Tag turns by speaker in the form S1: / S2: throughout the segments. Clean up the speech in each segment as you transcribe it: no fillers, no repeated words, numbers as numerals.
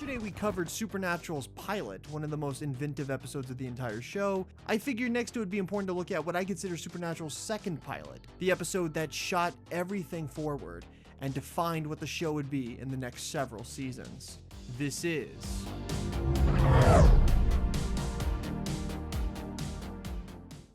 S1: Yesterday we covered Supernatural's pilot, one of the most inventive episodes of the entire show. I figured next it would be important to look at what I consider Supernatural's second pilot, the episode that shot everything forward and defined what the show would be in the next several seasons. This is...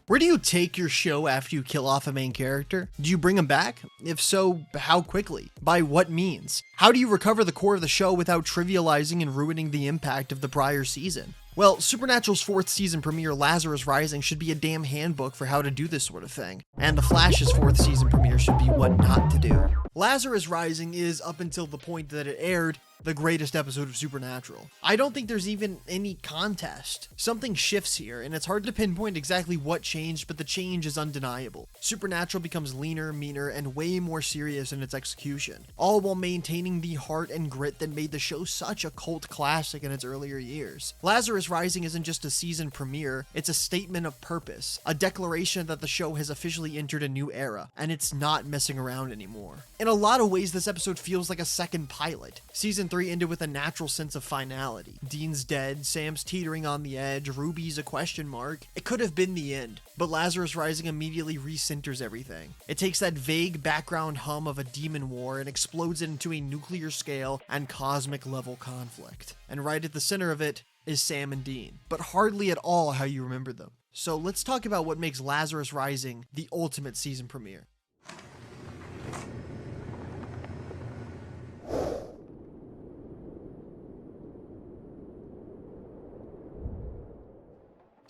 S1: Where do you take your show after you kill off a main character? Do you bring him back? If so, how quickly? By what means? How do you recover the core of the show without trivializing and ruining the impact of the prior season? Well, Supernatural's 4th season premiere, Lazarus Rising, should be a damn handbook for how to do this sort of thing. And The Flash's 4th season premiere should be what not to do. Lazarus Rising is, up until the point that it aired, the greatest episode of Supernatural. I don't think there's even any contest. Something shifts here, and it's hard to pinpoint exactly what changed, but the change is undeniable. Supernatural becomes leaner, meaner, and way more serious in its execution, all while maintaining the heart and grit that made the show such a cult classic in its earlier years. Lazarus Rising isn't just a season premiere, it's a statement of purpose, a declaration that the show has officially entered a new era, and it's not messing around anymore. In a lot of ways, this episode feels like a second pilot. Season 3 ended with a natural sense of finality. Dean's dead, Sam's teetering on the edge, Ruby's a question mark. It could have been the end, but Lazarus Rising immediately recenters everything. It takes that vague background hum of a demon war and explodes it into a nuclear scale and cosmic level conflict. And right at the center of it is Sam and Dean, but hardly at all how you remember them. So let's talk about what makes Lazarus Rising the ultimate season premiere.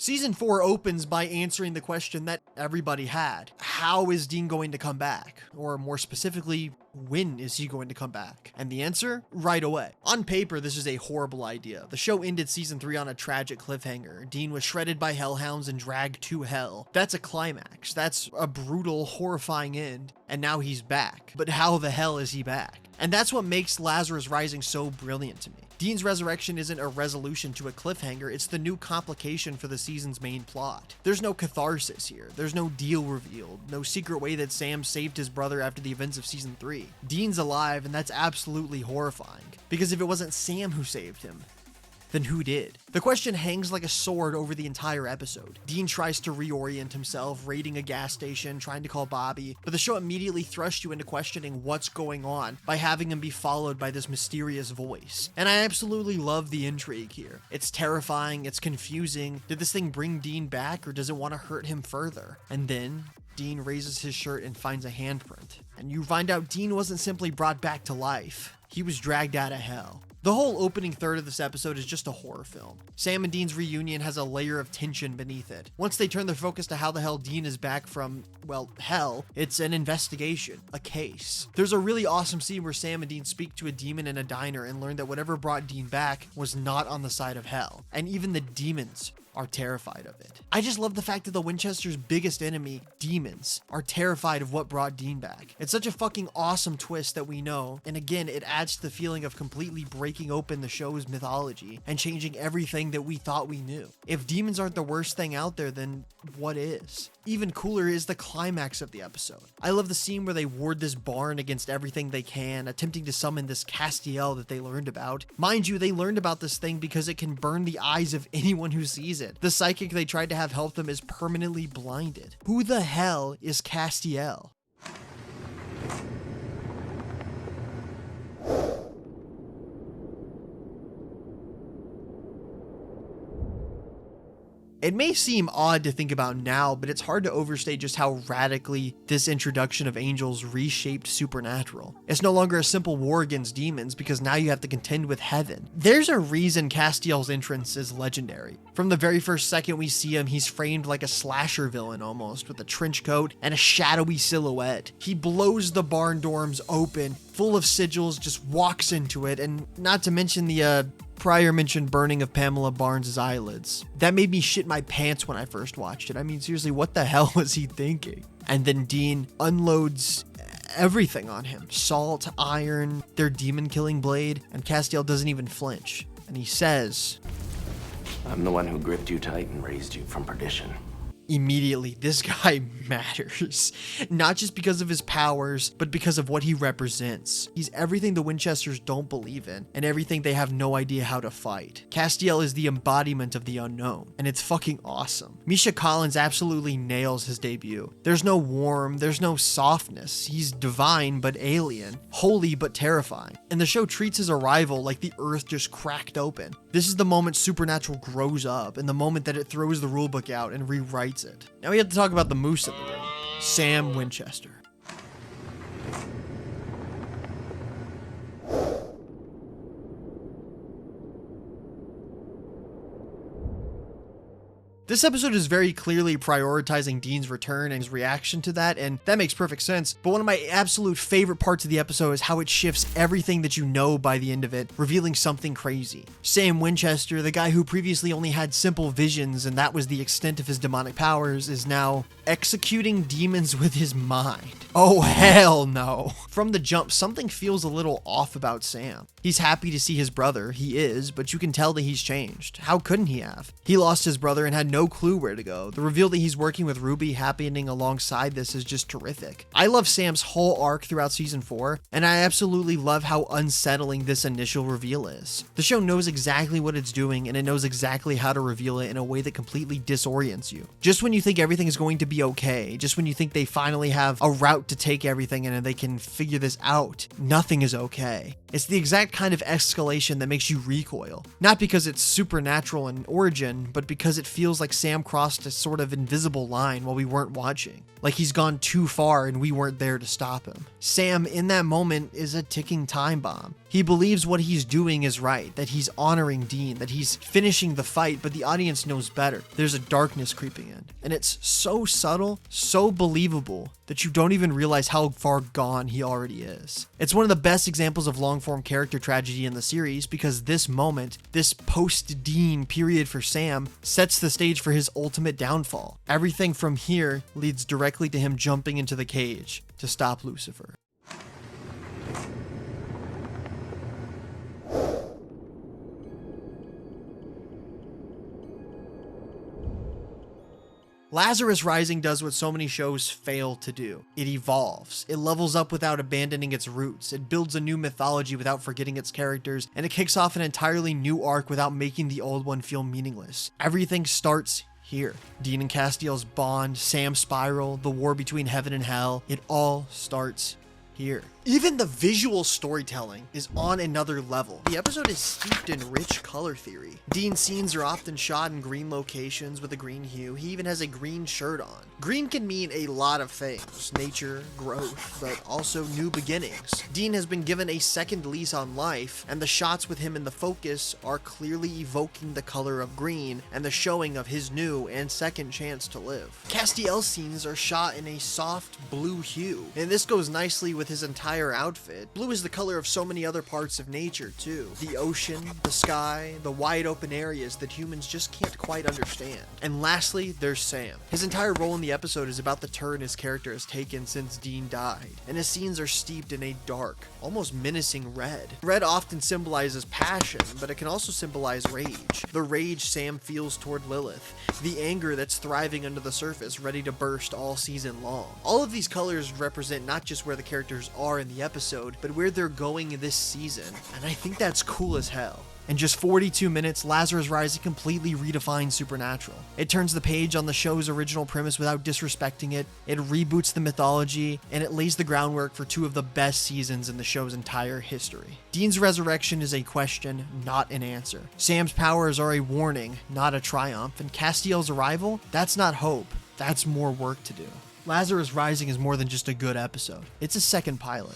S1: Season 4 opens by answering the question that everybody had. How is Dean going to come back? Or more specifically, when is he going to come back? And the answer? Right away. On paper, this is a horrible idea. The show ended season 3 on a tragic cliffhanger. Dean was shredded by hellhounds and dragged to hell. That's a climax. That's a brutal, horrifying end. And now he's back. But how the hell is he back? And that's what makes Lazarus Rising so brilliant to me. Dean's resurrection isn't a resolution to a cliffhanger, it's the new complication for the season's main plot. There's no catharsis here, there's no deal revealed, no secret way that Sam saved his brother after the events of season 3. Dean's alive, and that's absolutely horrifying, because if it wasn't Sam who saved him, then who did? The question hangs like a sword over the entire episode. Dean tries to reorient himself, raiding a gas station, trying to call Bobby, but the show immediately thrusts you into questioning what's going on by having him be followed by this mysterious voice. And I absolutely love the intrigue here. It's terrifying, it's confusing. Did this thing bring Dean back, or does it want to hurt him further? And then Dean raises his shirt and finds a handprint. And you find out Dean wasn't simply brought back to life. He was dragged out of hell. The whole opening third of this episode is just a horror film. Sam and Dean's reunion has a layer of tension beneath it. Once they turn their focus to how the hell Dean is back from, well, hell, it's an investigation, a case. There's a really awesome scene where Sam and Dean speak to a demon in a diner and learn that whatever brought Dean back was not on the side of hell. And even the demons are terrified of it. I just love the fact that the Winchester's biggest enemy, demons, are terrified of what brought Dean back. It's such a fucking awesome twist that we know, and again, it adds to the feeling of completely breaking open the show's mythology and changing everything that we thought we knew. If demons aren't the worst thing out there, then what is? Even cooler is the climax of the episode. I love the scene where they ward this barn against everything they can, attempting to summon this Castiel that they learned about. Mind you, they learned about this thing because it can burn the eyes of anyone who sees it. The psychic they tried to have help them is permanently blinded. Who the hell is Castiel? It may seem odd to think about now, but it's hard to overstate just how radically this introduction of angels reshaped Supernatural. It's no longer a simple war against demons because now you have to contend with heaven. There's a reason Castiel's entrance is legendary. From the very first second we see him, he's framed like a slasher villain almost, with a trench coat and a shadowy silhouette. He blows the barn dorms open, full of sigils, just walks into it, and not to mention the prior mentioned burning of Pamela Barnes' eyelids. That made me shit my pants when I first watched it. I mean, seriously, what the hell was he thinking? And then Dean unloads everything on him. Salt, iron, their demon-killing blade, and Castiel doesn't even flinch. And he says,
S2: I'm the one who gripped you tight and raised you from perdition.
S1: Immediately, this guy matters. Not just because of his powers, but because of what he represents. He's everything the Winchesters don't believe in, and everything they have no idea how to fight. Castiel is the embodiment of the unknown, and it's fucking awesome. Misha Collins absolutely nails his debut. There's no warmth, there's no softness. He's divine but alien, holy but terrifying. And the show treats his arrival like the earth just cracked open. This is the moment Supernatural grows up, and the moment that it throws the rulebook out and rewrites it. Now we have to talk about the moose in the ring, Sam Winchester. This episode is very clearly prioritizing Dean's return and his reaction to that, and that makes perfect sense. But one of my absolute favorite parts of the episode is how it shifts everything that you know by the end of it, revealing something crazy. Sam Winchester, the guy who previously only had simple visions and that was the extent of his demonic powers, is now executing demons with his mind. Oh hell no. From the jump, something feels a little off about Sam. He's happy to see his brother, he is, but you can tell that he's changed. How couldn't he have? He lost his brother and had no clue where to go. The reveal that he's working with Ruby happening alongside this is just terrific. I love Sam's whole arc throughout season 4, and I absolutely love how unsettling this initial reveal is. The show knows exactly what it's doing, and it knows exactly how to reveal it in a way that completely disorients you. Just when you think everything is going to be okay, just when you think they finally have a route to take everything and they can figure this out, nothing is okay. It's the exact kind of escalation that makes you recoil. Not because it's supernatural in origin, but because it feels like Sam crossed a sort of invisible line while we weren't watching. Like he's gone too far and we weren't there to stop him. Sam, in that moment, is a ticking time bomb. He believes what he's doing is right, that he's honoring Dean, that he's finishing the fight, but the audience knows better. There's a darkness creeping in. And it's so subtle, so believable, that you don't even realize how far gone he already is. It's one of the best examples of long-form character tragedy in the series because this moment, this post-Dean period for Sam, sets the stage for his ultimate downfall. Everything from here leads directly to him jumping into the cage to stop Lucifer. Lazarus Rising does what so many shows fail to do. It evolves. It levels up without abandoning its roots. It builds a new mythology without forgetting its characters, and it kicks off an entirely new arc without making the old one feel meaningless. Everything starts here. Dean and Castiel's bond, Sam's spiral, the war between heaven and hell, it all starts here. Even the visual storytelling is on another level. The episode is steeped in rich color theory. Dean's scenes are often shot in green locations with a green hue. He even has a green shirt on. Green can mean a lot of things. Nature, growth, but also new beginnings. Dean has been given a second lease on life, and the shots with him in the focus are clearly evoking the color of green and the showing of his new and second chance to live. Castiel's scenes are shot in a soft blue hue, and this goes nicely with his entire outfit. Blue is the color of so many other parts of nature too. The ocean, the sky, the wide open areas that humans just can't quite understand. And lastly, there's Sam. His entire role in the episode is about the turn his character has taken since Dean died, and his scenes are steeped in a dark, almost menacing red. Red often symbolizes passion, but it can also symbolize rage. The rage Sam feels toward Lilith, the anger that's thriving under the surface, ready to burst all season long. All of these colors represent not just where the characters are in the episode, but where they're going this season, and I think that's cool as hell. In just 42 minutes, Lazarus Rising completely redefines Supernatural. It turns the page on the show's original premise without disrespecting it, it reboots the mythology, and it lays the groundwork for two of the best seasons in the show's entire history. Dean's resurrection is a question, not an answer. Sam's powers are a warning, not a triumph, and Castiel's arrival, that's not hope, that's more work to do. Lazarus Rising is more than just a good episode. It's a second pilot.